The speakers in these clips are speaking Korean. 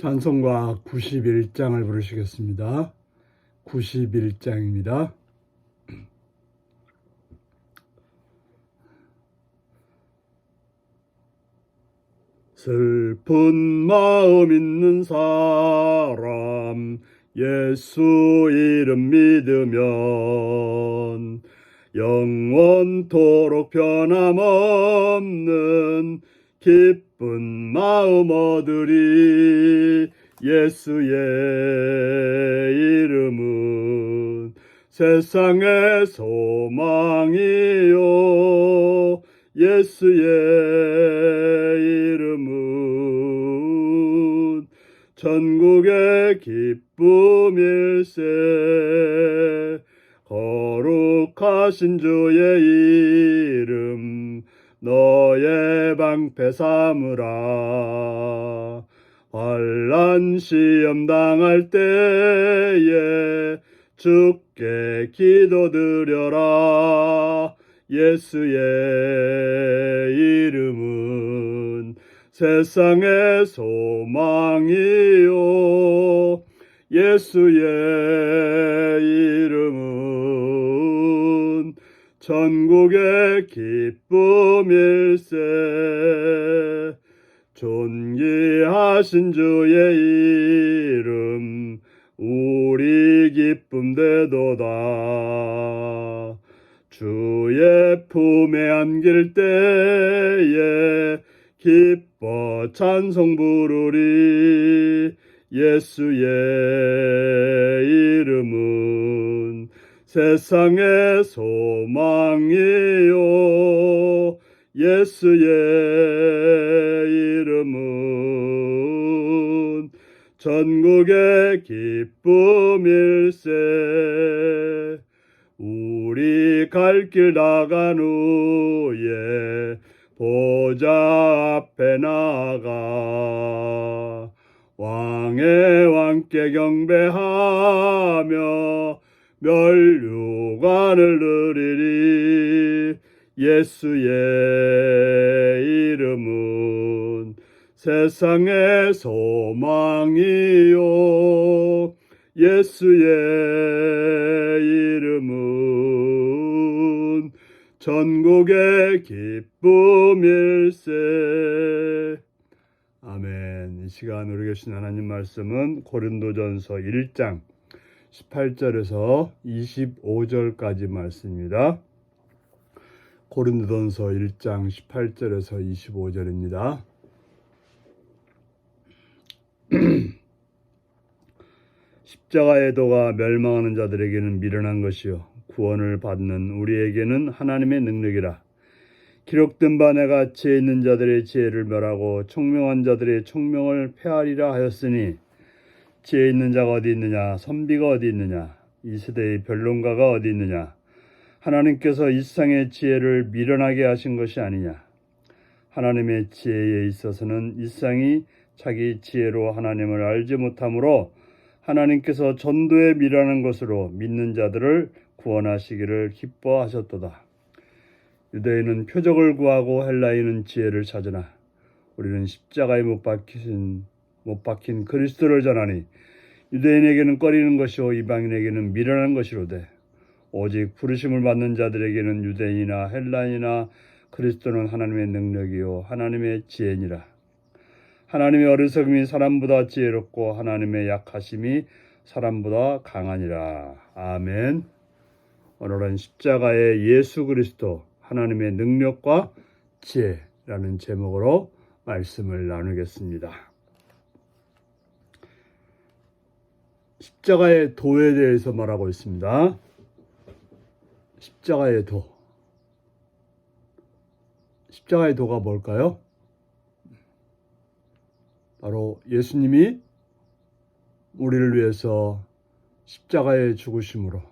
찬송가 91장을 부르시겠습니다. 91장입니다. 슬픈 마음 있는 사람 예수 이름 믿으면 영원토록 변함없는 기쁜 마음 얻으리. 예수의 이름은 세상의 소망이요, 예수의 이름은 천국의 기쁨일세. 거룩하신 주의 이름 너의 방패 삼으라. 환난 시험 당할 때에 주께 기도드려라. 예수의 이름은 세상의 소망이요, 예수의 이름은 천국의 기쁨일세. 존귀하신 주의 이름 우리 기쁨 되도다. 주의 품에 안길 때에 기뻐 찬송 부르리. 예수의 이름은 세상의 소망이요, 예수의 이름은 전국의 기쁨일세. 우리 갈 길 나간 후에 보좌 앞에 나가 왕의 왕께 경배하며 멸류관을 누리리. 예수의 이름은 세상의 소망이요, 예수의 이름은 전국의 기쁨일세. 아멘. 이 시간 우리 계신 하나님 말씀은 고린도전서 1장 18절에서 25절까지 말씀입니다. 고린도전서 1장 18절에서 25절입니다. 십자가의 도가 멸망하는 자들에게는 미련한 것이요 구원을 받는 우리에게는 하나님의 능력이라. 기록된 바 내가 지혜 있는 자들의 지혜를 멸하고 총명한 자들의 총명을 폐하리라 하였으니, 지혜 있는 자가 어디 있느냐, 선비가 어디 있느냐, 이 세대의 변론가가 어디 있느냐. 하나님께서 이 세상의 지혜를 미련하게 하신 것이 아니냐. 하나님의 지혜에 있어서는 이 세상이 자기 지혜로 하나님을 알지 못하므로 하나님께서 전도에 미련한 것으로 믿는 자들을 구원하시기를 기뻐하셨도다. 유대인은 표적을 구하고 헬라인은 지혜를 찾으나 우리는 십자가에 못 박힌 그리스도를 전하니 유대인에게는 꺼리는 것이요 이방인에게는 미련한 것이로되 오직 부르심을 받는 자들에게는 유대인이나 헬라인이나 그리스도는 하나님의 능력이요 하나님의 지혜니라. 하나님의 어리석음이 사람보다 지혜롭고 하나님의 약하심이 사람보다 강하니라. 아멘. 오늘은 십자가의 예수 그리스도 하나님의 능력과 지혜라는 제목으로 말씀을 나누겠습니다. 십자가의 도에 대해서 말하고 있습니다. 십자가의 도. 십자가의 도가 뭘까요? 바로 예수님이 우리를 위해서 십자가에 죽으심으로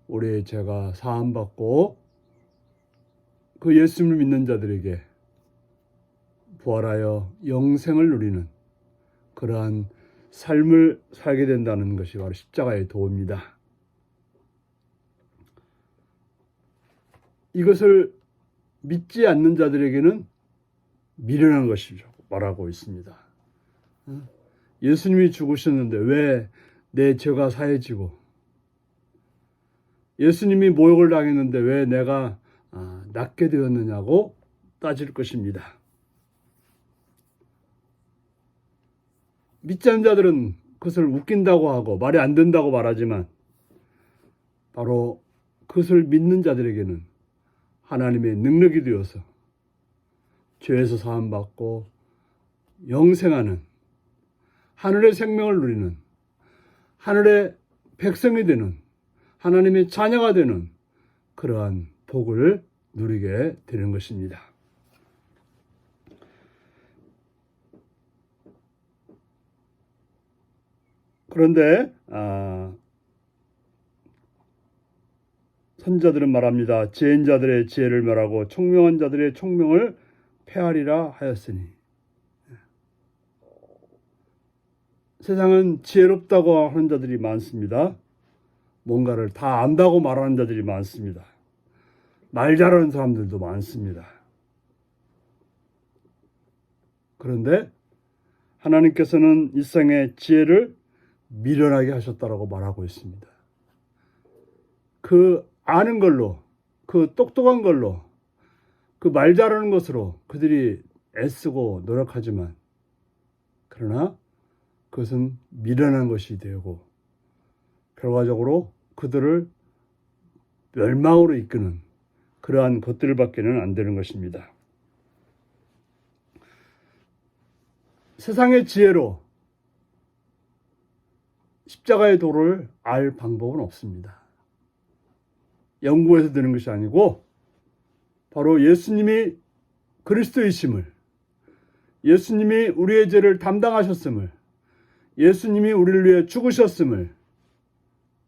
우리의 죄가 사함받고 그 예수님을 믿는 자들에게 부활하여 영생을 누리는 그러한 삶을 살게 된다는 것이 바로 십자가의 도입니다. 이것을 믿지 않는 자들에게는 미련한 것이라고 말하고 있습니다. 예수님이 죽으셨는데 왜 내 죄가 사해지고, 예수님이 모욕을 당했는데 왜 내가 낫게 되었느냐고 따질 것입니다. 믿지 않는 자들은 그것을 웃긴다고 하고 말이 안 된다고 말하지만, 바로 그것을 믿는 자들에게는 하나님의 능력이 되어서 죄에서 사함받고 영생하는, 하늘의 생명을 누리는, 하늘의 백성이 되는, 하나님의 자녀가 되는 그러한 복을 누리게 되는 것입니다. 그런데 선지자들은 말합니다. 지혜인 자들의 지혜를 멸하고 총명한 자들의 총명을 폐하리라 하였으니, 세상은 지혜롭다고 하는 자들이 많습니다. 뭔가를 다 안다고 말하는 자들이 많습니다. 말 잘하는 사람들도 많습니다. 그런데 하나님께서는 일상의 지혜를 미련하게 하셨다라고 말하고 있습니다. 그 아는 걸로, 그 똑똑한 걸로, 그 말 잘하는 것으로 그들이 애쓰고 노력하지만, 그러나 그것은 미련한 것이 되고 결과적으로 그들을 멸망으로 이끄는 그러한 것들밖에는 안 되는 것입니다. 세상의 지혜로 십자가의 도를 알 방법은 없습니다. 연구해서 되는 것이 아니고, 바로 예수님이 그리스도이심을, 예수님이 우리의 죄를 담당하셨음을, 예수님이 우리를 위해 죽으셨음을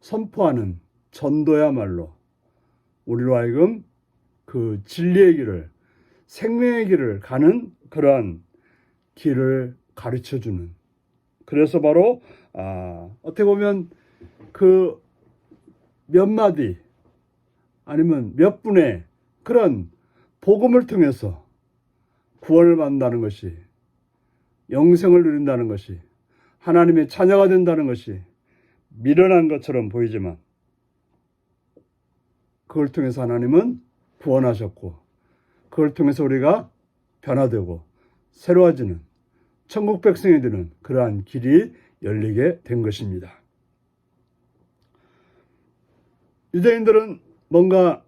선포하는 전도야말로 우리로 하여금 그 진리의 길을, 생명의 길을 가는 그러한 길을 가르쳐주는, 그래서 바로 어떻게 보면 그 몇 마디 아니면 몇 분의 그런 복음을 통해서 구원을 받는다는 것이, 영생을 누린다는 것이, 하나님의 자녀가 된다는 것이 미련한 것처럼 보이지만, 그걸 통해서 하나님은 구원하셨고, 그걸 통해서 우리가 변화되고 새로워지는 천국 백성이 되는 그러한 길이 열리게 된 것입니다. 유대인들은 뭔가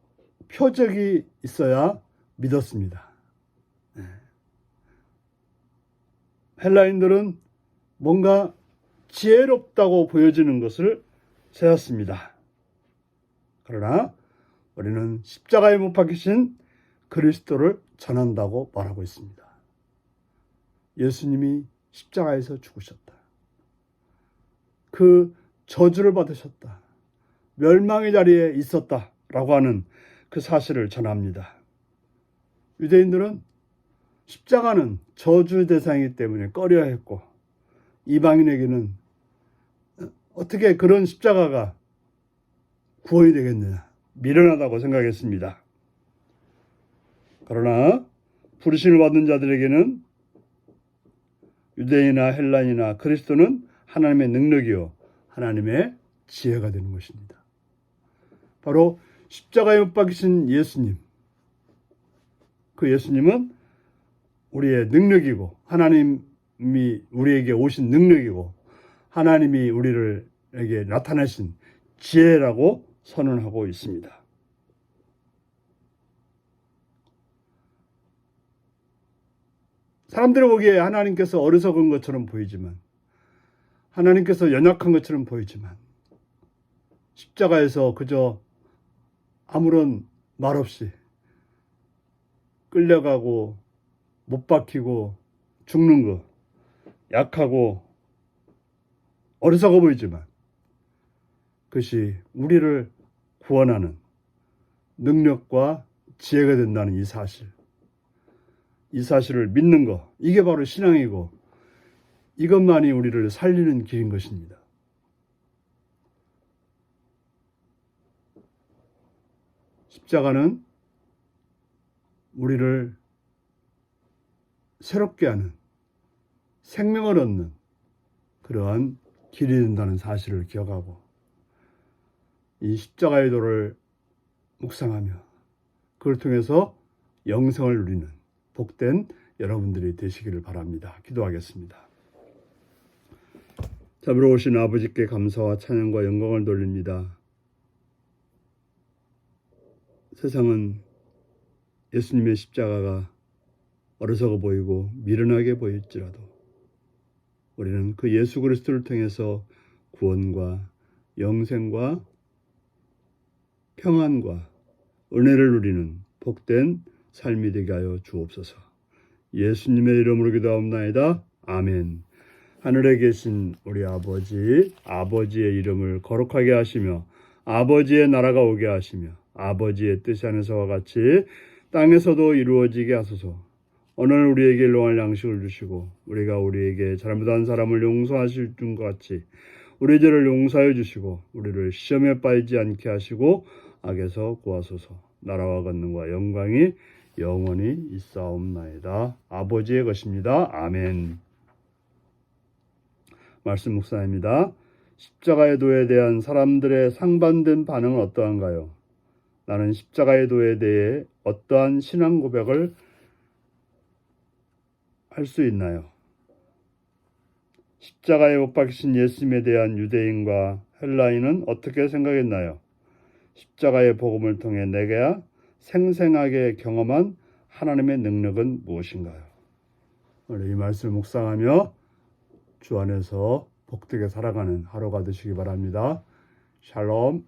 표적이 있어야 믿었습니다. 헬라인들은 뭔가 지혜롭다고 보여지는 것을 세웠습니다. 그러나 우리는 십자가에 못 박히신 그리스도를 전한다고 말하고 있습니다. 예수님이 십자가에서 죽으셨다. 그 저주를 받으셨다. 멸망의 자리에 있었다라고 하는 그 사실을 전합니다. 유대인들은 십자가는 저주 대상이기 때문에 꺼려했고, 이방인에게는 어떻게 그런 십자가가 구원이 되겠느냐, 미련하다고 생각했습니다. 그러나 부르심을 받는 자들에게는 유대인이나 헬라인이나 그리스도는 하나님의 능력이요 하나님의 지혜가 되는 것입니다. 바로 십자가에 못 박히신 예수님, 그 예수님은 우리의 능력이고, 하나님이 우리에게 오신 능력이고, 하나님이 우리에게 나타나신 지혜라고 선언하고 있습니다. 사람들이 보기에 하나님께서 어리석은 것처럼 보이지만, 하나님께서 연약한 것처럼 보이지만, 십자가에서 그저 아무런 말 없이 끌려가고 못 박히고 죽는 것, 약하고 어리석어 보이지만 그것이 우리를 구원하는 능력과 지혜가 된다는 이 사실을 믿는 것, 이게 바로 신앙이고, 이것만이 우리를 살리는 길인 것입니다. 십자가는 우리를 새롭게 하는, 생명을 얻는 그러한 길이 된다는 사실을 기억하고 이 십자가의 도를 묵상하며 그걸 통해서 영생을 누리는 복된 여러분들이 되시기를 바랍니다. 기도하겠습니다. 잡으러 오신 아버지께 감사와 찬양과 영광을 돌립니다. 세상은 예수님의 십자가가 어리석어 보이고 미련하게 보일지라도 우리는 그 예수 그리스도를 통해서 구원과 영생과 평안과 은혜를 누리는 복된 삶이 되게 하여 주옵소서. 예수님의 이름으로 기도하옵나이다. 아멘. 하늘에 계신 우리 아버지, 아버지의 이름을 거룩하게 하시며 아버지의 나라가 오게 하시며 아버지의 뜻이 하늘에서와 같이 땅에서도 이루어지게 하소서. 오늘 우리에게 일용할 양식을 주시고 우리가 우리에게 잘못한 사람을 용서하실 줄 같이 우리 죄를 용서하여 주시고 우리를 시험에 빠지지 않게 하시고 악에서 구하소서. 나라와 권능과 영광이 영원히 있사옵나이다. 아버지의 것입니다. 아멘. 말씀 묵상입니다. 십자가의 도에 대한 사람들의 상반된 반응은 어떠한가요? 나는 십자가의 도에 대해 어떠한 신앙 고백을 할 수 있나요? 십자가에 못 박히신 예수님에 대한 유대인과 헬라인은 어떻게 생각했나요? 십자가의 복음을 통해 내가 생생하게 경험한 하나님의 능력은 무엇인가요? 오늘 이 말씀을 묵상하며 주 안에서 복되게 살아가는 하루가 되시기 바랍니다. 샬롬.